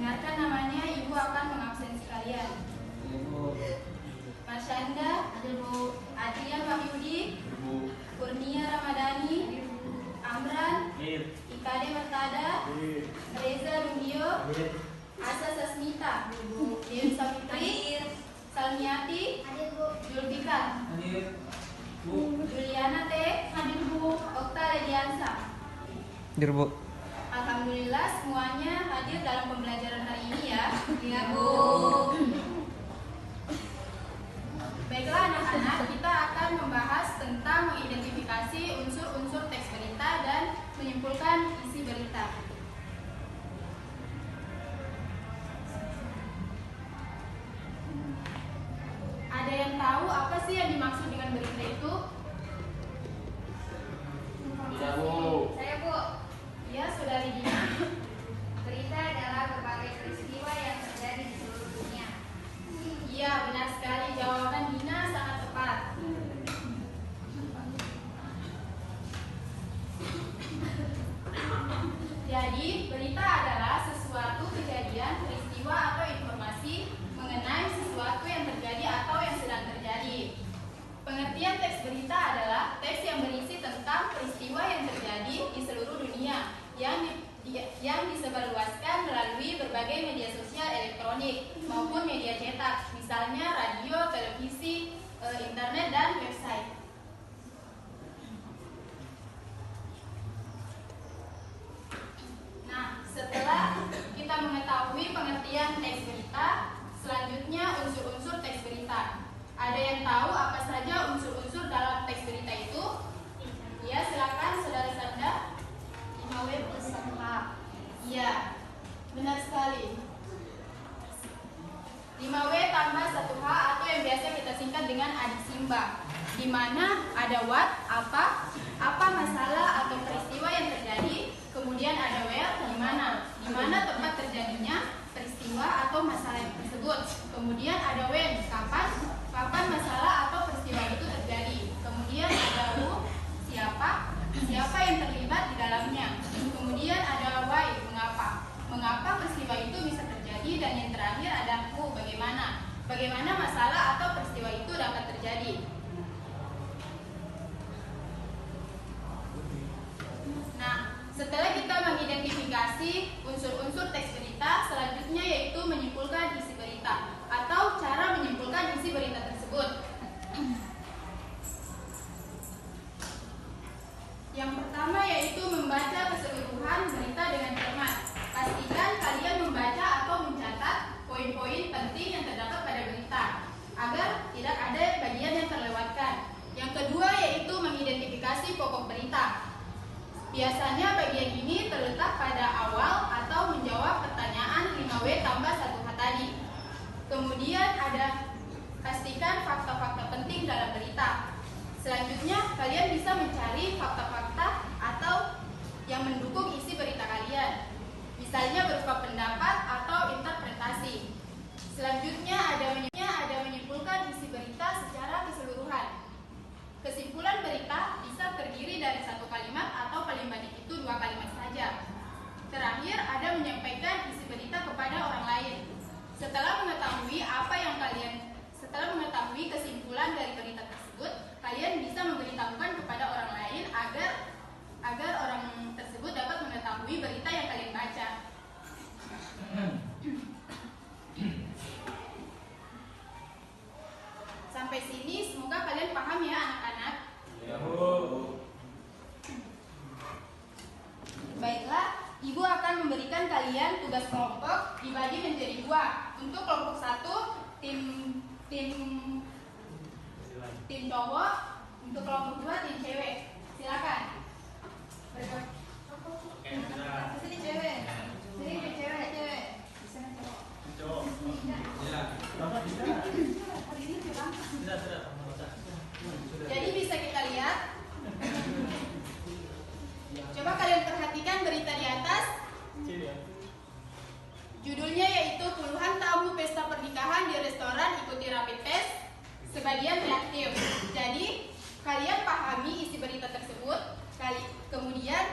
Dengarkan namanya, Ibu akan mengabsensi kalian. Marsyanda, Adrian Wahyudi, Kurnia Ramadhani, Amran, Ikade Mertada, Reza Rubio, Asa Sasmita, Dewi Savitri, Salmiati, Julbika, Juliana T, Okta Lediansa. Bu. Alhamdulillah semuanya hadir dalam pembelajaran hari ini ya. Iya, Bu. Baiklah anak-anak, kita akan membahas tentang mengidentifikasi unsur-unsur teks berita dan menyimpulkan isi berita. Ada yang tahu apa sih yang dimaksud dengan berita itu? Iya, Bu. Saya, Bu. Ya, Saudari Dina. Berita adalah berbagai peristiwa yang terjadi di seluruh dunia. Iya, benar sekali. Jawaban Dina sangat tepat. Jadi, berita adalah sesuatu kejadian, peristiwa, atau informasi mengenai sesuatu yang terjadi atau yang sedang terjadi. Pengertian teks berita adalah teks yang berisi tentang peristiwa yang terjadi di seluruh dunia yang disebarluaskan melalui berbagai media sosial elektronik maupun media cetak, misalnya radio, televisi, internet, dan website. Nah, setelah kita mengetahui pengertian teks berita, selanjutnya unsur-unsur teks berita. Ada yang tahu apa saja unsur-unsur dalam teks berita itu? Ya, silakan Saudara Sanda. 5W plus 1H. Iya, benar sekali. 5W tambah 1H atau yang biasa kita singkat dengan adik Simba, di mana ada what, apa masalah atau peristiwa yang terjadi, kemudian ada where, di mana tempat terjadinya peristiwa atau masalah tersebut, kemudian ada when, kapan masalah atau peristiwa itu terjadi, kemudian ada who, siapa yang terlibat di dalamnya, kemudian ada why, mengapa peristiwa itu bisa terjadi, dan yang terakhir ada who, bagaimana masalah atau peristiwa itu dapat terjadi. Nah, setelah kita mengidentifikasi unsur-unsur teks berita, selanjutnya yaitu menyimpulkan isi berita atau cara menyimpulkan isi berita tersebut. Yang pertama yaitu membaca keseluruhan berita dengan cermat. Pastikan kalian membaca atau mencatat poin-poin penting yang terdapat pada berita agar tidak ada bagian yang terlewatkan. Yang kedua yaitu mengidentifikasi pokok berita. Biasanya bagian ini terletak pada awal atau menjawab pertanyaan 5W tambah 1H tadi. Kemudian ada pastikan fakta-fakta penting dalam berita. Selanjutnya kalian bisa mencari fakta-fakta atau yang mendukung isi berita kalian, misalnya berupa pendapat atau interpretasi. Selanjutnya ada menyimpulkan isi berita secara keseluruhan. Kesimpulan berita bisa terdiri dari satu kalimat atau paling banyak itu 2 kalimat saja. Terakhir ada menyampaikan isi berita kepada orang lain. Setelah mengetahui kesimpulan dari berita tersebut, kalian bisa memberitahukan kepada orang lain agar orang tersebut dapat mengetahui berita yang kalian baca. Sampai sini semoga kalian paham ya anak-anak. Ya, Bu. Baiklah, Ibu akan memberikan kalian tugas kelompok dibagi menjadi 2. Untuk kelompok 1 tim cowok, untuk kelompok 2 tim cewek. Silakan. Sini cewek. Sini cewek. Cowok. Ya. Jadi bisa kita lihat. Coba kalian perhatikan berita di atas. Judulnya yaitu puluhan tamu pesta pernikahan di restoran ikuti rapid test, sebagian reaktif. Jadi kalian pahami isi berita tersebut. Kemudian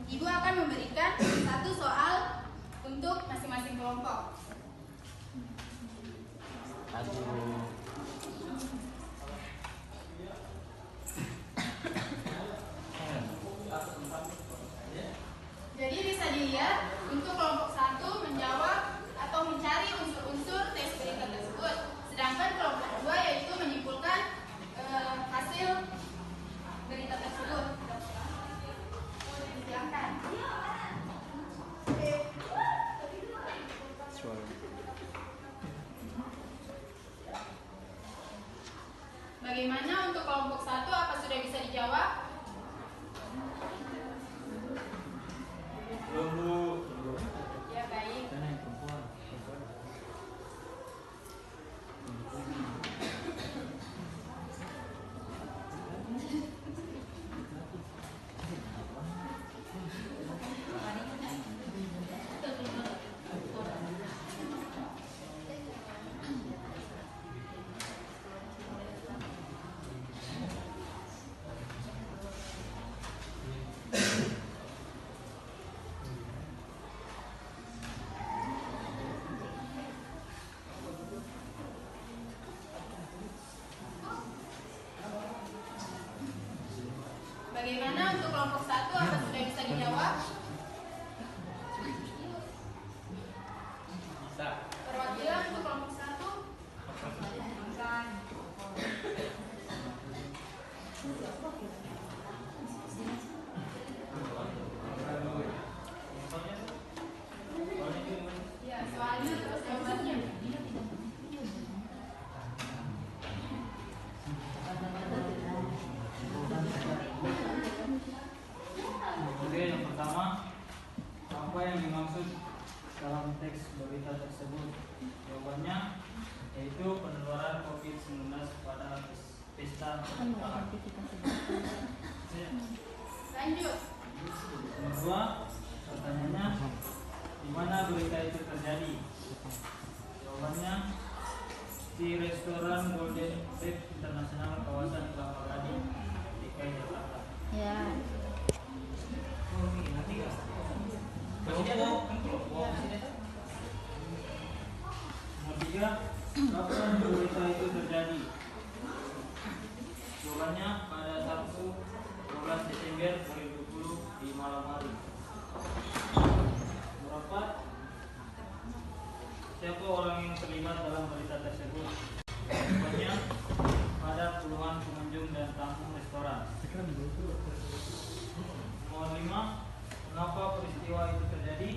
Ibu akan memberikan satu soal Selanjutnya, untuk kelompok 1 menjawab atau mencari unsur-unsur teks berita tersebut. Sedangkan kelompok 2 yaitu menyimpulkan hasil berita tersebut. Silakan. Bagaimana untuk kelompok 1? Apa sudah bisa dijawab? Belum, Bu. Ya, baik. Bagaimana untuk kelompok 1? Apa sudah bisa dijawab? Perwakilan untuk kelompok 1. Ya, soalnya terus jawabannya. Oke, yang pertama, apa yang dimaksud dalam teks berita tersebut? Jawabannya yaitu penularan COVID-19 pada pesta pernikahan. Lanjut. Nomor 2, pertanyaannya, di mana berita itu terjadi? Jawabannya di restoran Golden Bed Internasional kawasan Kelapa Gading, DKI Jakarta. Ya. Nomor 3, kapan berita itu terjadi? Jawabannya pada Sabtu 12 Desember 2020 di malam hari. Nomor 4, siapa orang yang terlibat dalam berita tersebut? Jawabannya pada puluhan pengunjung dan tamu restoran. Nomor 5, mengapa peristiwa itu terjadi?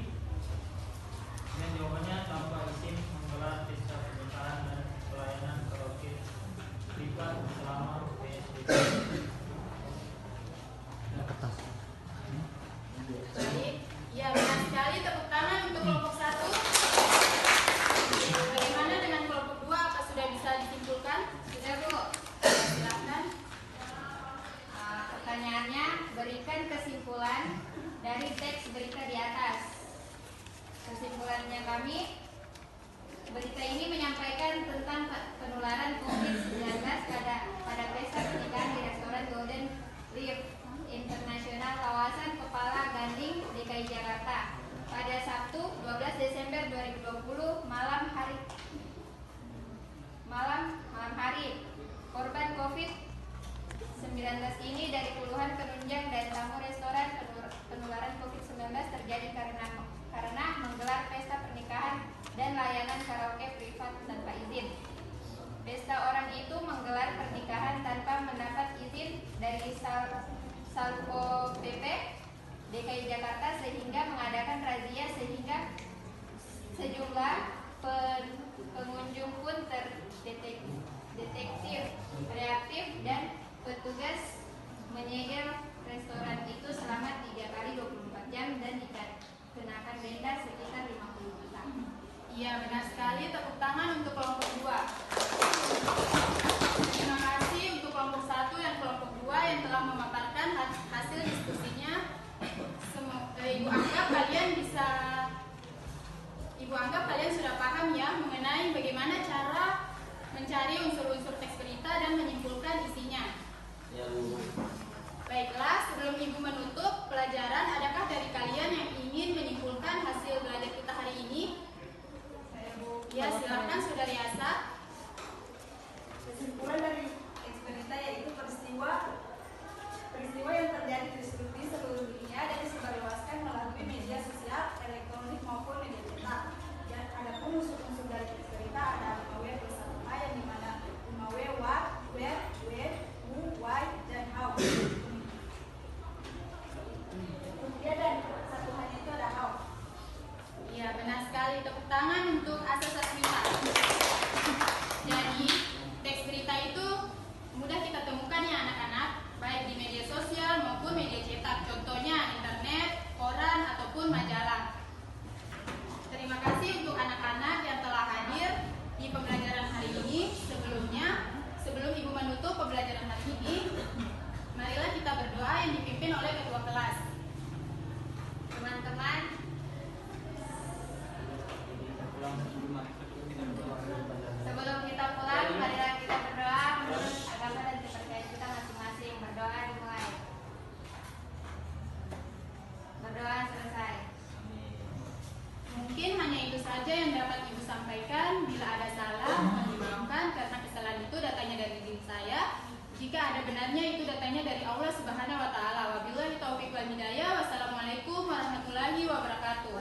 Dan jawabannya tanpa izin menggelar pesta pernikahan dan pelayanan karaoke privat selama PSBB. Baik. Ya, benar sekali. Tepuk tangan untuk kelompok 1. Bagaimana dengan kelompok 2? Apa sudah bisa disimpulkan? Sudah, Bu. Silakan. Pertanyaannya, berikan kesimpulan dari teks berita di atas. Kesimpulannya kami, berita ini menyampaikan tentang penularan COVID-19 pada pesta pernikahan di restoran Golden Leaf Internasional kawasan Kepala Gading, DKI Jakarta pada Sabtu 12 Desember 2020 malam hari. Korban COVID-19 ini dari puluhan penunjang dan tamu restoran. Penularan COVID-19 terjadi karena menggelar pesta pernikahan dan layanan karaoke privat tanpa izin. Pesta orang itu menggelar pernikahan tanpa mendapat izin dari Salpo PP DKI Jakarta sehingga mengadakan razia sehingga sejumlah pengunjung pun terdetektif reaktif dan petugas menyegel restoran itu selama 3 kali 24 jam dan dikenakan denda sekitar 50 juta. Iya, benar sekali. Tepuk tangan untuk kelompok 2. Terima kasih untuk kelompok 1 dan kelompok 2 yang telah memaparkan hasil diskusinya. Ibu anggap kalian sudah paham ya mengenai bagaimana cara mencari unsur-unsur teks berita dan menyimpulkan isinya. Ya, Bu. Baiklah, sebelum Ibu menutup pelajaran, adakah dari kalian yang ingin menyimpulkan hasil belajar kita hari ini? Ya, silakan Saudari Asa. Kesimpulan dari teks berita yaitu peristiwa yang terjadi di seluruh dunia dan disebarluaskan melalui media sosial kasih tepuk tangan untuk Asas Berita. Jadi, teks berita itu mudah kita temukan ya anak-anak, baik di media sosial maupun media cetak, contohnya internet, koran, ataupun majalah. Terima kasih untuk anak-anak yang telah hadir di pembelajaran hari ini. Sebelum Ibu menutup pembelajaran hari ini, marilah kita berdoa yang dipimpin oleh ketua kelas. Teman-teman, sebelum kita pulang, marilah kita berdoa menurut agama dan kepercayaan kita masing-masing. Berdoa dimulai. Berdoa selesai. Mungkin hanya itu saja yang dapat Ibu sampaikan. Bila ada salah, mohon dimaafkan karena kesalahan itu datanya dari diri saya. Jika ada benarnya itu datanya dari Allah Subhanahu wa taala. Wabillahi taufiq wal hidayah. Wassalamualaikum warahmatullahi wabarakatuh.